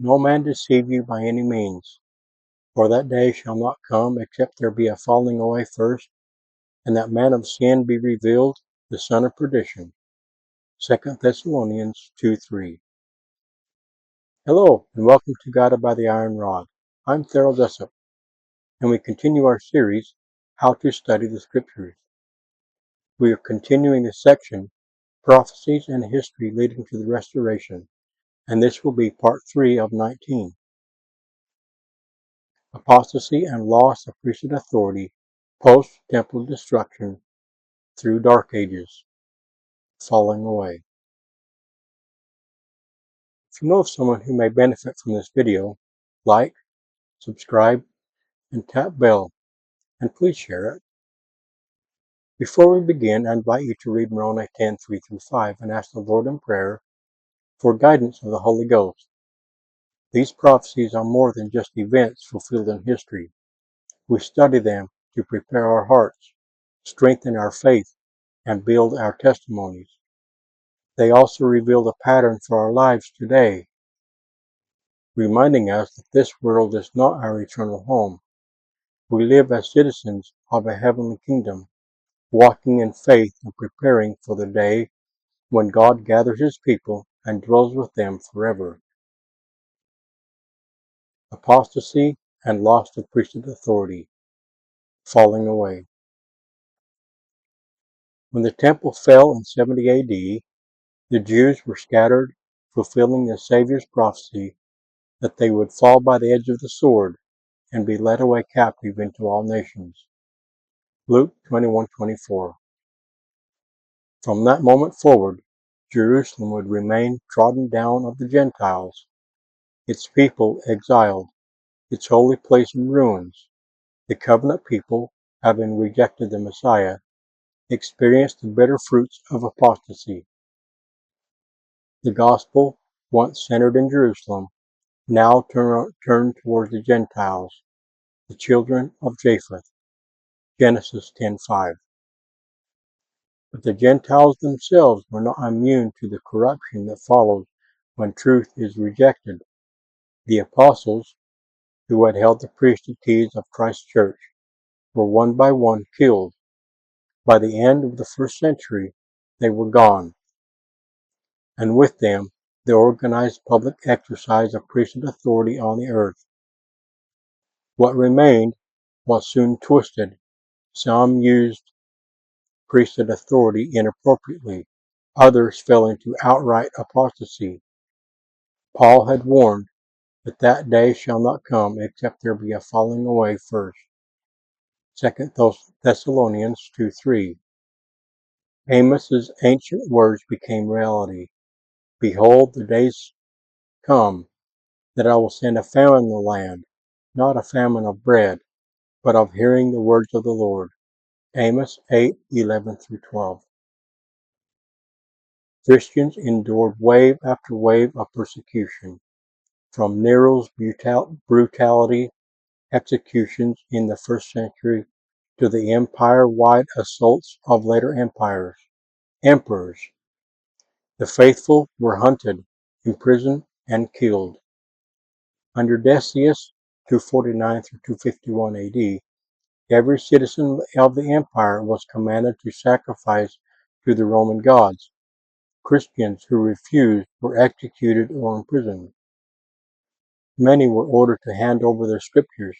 No man deceive you by any means, for that day shall not come, except there be a falling away first, and that man of sin be revealed, the son of perdition. 2 Thessalonians 2:3. Hello, and welcome to Guided by the Iron Rod. I'm Theral Jessup, and we continue our series, How to Study the Scriptures. We are continuing the section, Prophecies and History Leading to the Restoration, and this will be part 3 of 19. Apostasy and loss of priesthood authority, post-temple destruction through dark ages, falling away. If you know of someone who may benefit from this video, like, subscribe, and tap bell, and please share it. Before we begin, I invite you to read Moroni 10:3-5 and ask the Lord in prayer for guidance of the Holy Ghost. These prophecies are more than just events fulfilled in history. We study them to prepare our hearts, strengthen our faith, and build our testimonies. They also reveal the pattern for our lives today, reminding us that this world is not our eternal home. We live as citizens of a heavenly kingdom, walking in faith and preparing for the day when God gathers his people and dwells with them forever. Apostasy and loss of priesthood authority, falling away. When the temple fell in 70 AD, the Jews were scattered, fulfilling the Savior's prophecy that they would fall by the edge of the sword and be led away captive into all nations. Luke 21:24. From that moment forward, Jerusalem would remain trodden down of the Gentiles, its people exiled, its holy place in ruins. The covenant people, having rejected the Messiah, experienced the bitter fruits of apostasy. The gospel, once centered in Jerusalem, now turned towards the Gentiles, the children of Japheth. Genesis 10:5. But the Gentiles themselves were not immune to the corruption that follows when truth is rejected. The apostles, who had held the priesthood keys of Christ's church, were one by one killed. By the end of the first century, they were gone, and with them, the organized public exercise of priesthood authority on the earth. What remained was soon twisted. Some used priesthood authority inappropriately. Others fell into outright apostasy. Paul had warned that that day shall not come except there be a falling away first. 2 Thessalonians 2:3. Amos's ancient words became reality. Behold, the days come that I will send a famine in the land, not a famine of bread, but of hearing the words of the Lord. Amos 8:11-12. Christians endured wave after wave of persecution, from Nero's brutality executions in the first century to the empire-wide assaults of later emperors. The faithful were hunted, imprisoned, and killed. Under Decius 249-251 AD, every citizen of the empire was commanded to sacrifice to the Roman gods. Christians who refused were executed or imprisoned. Many were ordered to hand over their scriptures.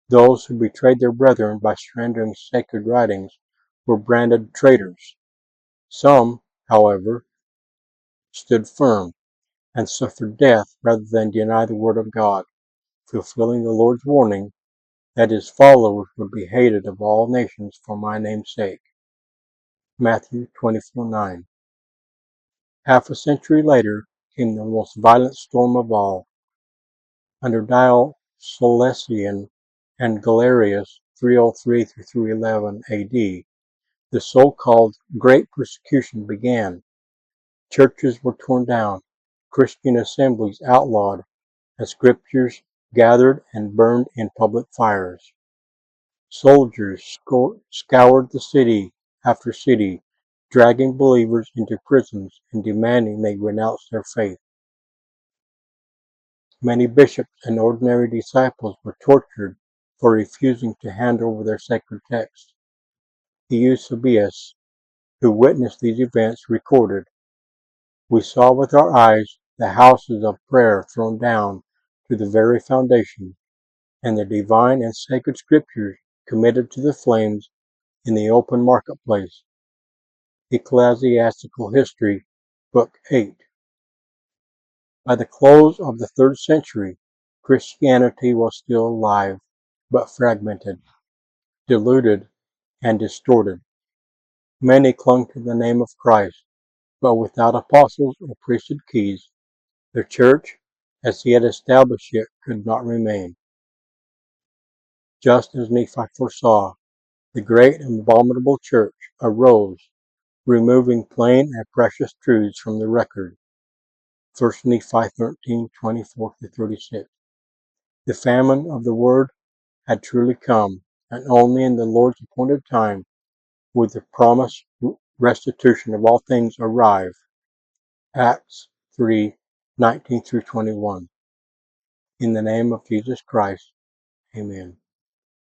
Those who betrayed their brethren by surrendering sacred writings were branded traitors. Some, however, stood firm and suffered death rather than deny the word of God, fulfilling the Lord's warning that his followers would be hated of all nations for my name's sake. Matthew 24:9. Half a century later came the most violent storm of all. Under Diocletian and Galerius 303-311 AD, the so-called Great Persecution began. Churches were torn down, Christian assemblies outlawed, and scriptures gathered and burned in public fires. Soldiers scoured the city after city, dragging believers into prisons and demanding they renounce their faith. Many bishops and ordinary disciples were tortured for refusing to hand over their sacred texts. Eusebius, who witnessed these events, recorded, "We saw with our eyes the houses of prayer thrown down to the very foundation, and the divine and sacred scriptures committed to the flames in the open marketplace." Ecclesiastical History, Book 8. By the close of the 3rd century, Christianity was still alive, but fragmented, diluted, and distorted. Many clung to the name of Christ, but without apostles or priesthood keys, the church, as he had established it, could not remain. Just as Nephi foresaw, the great and abominable church arose, removing plain and precious truths from the record. 1 Nephi 13:24-36. The famine of the word had truly come, and only in the Lord's appointed time would the promised restitution of all things arrive. Acts 3:19-21. In the name of Jesus Christ, amen.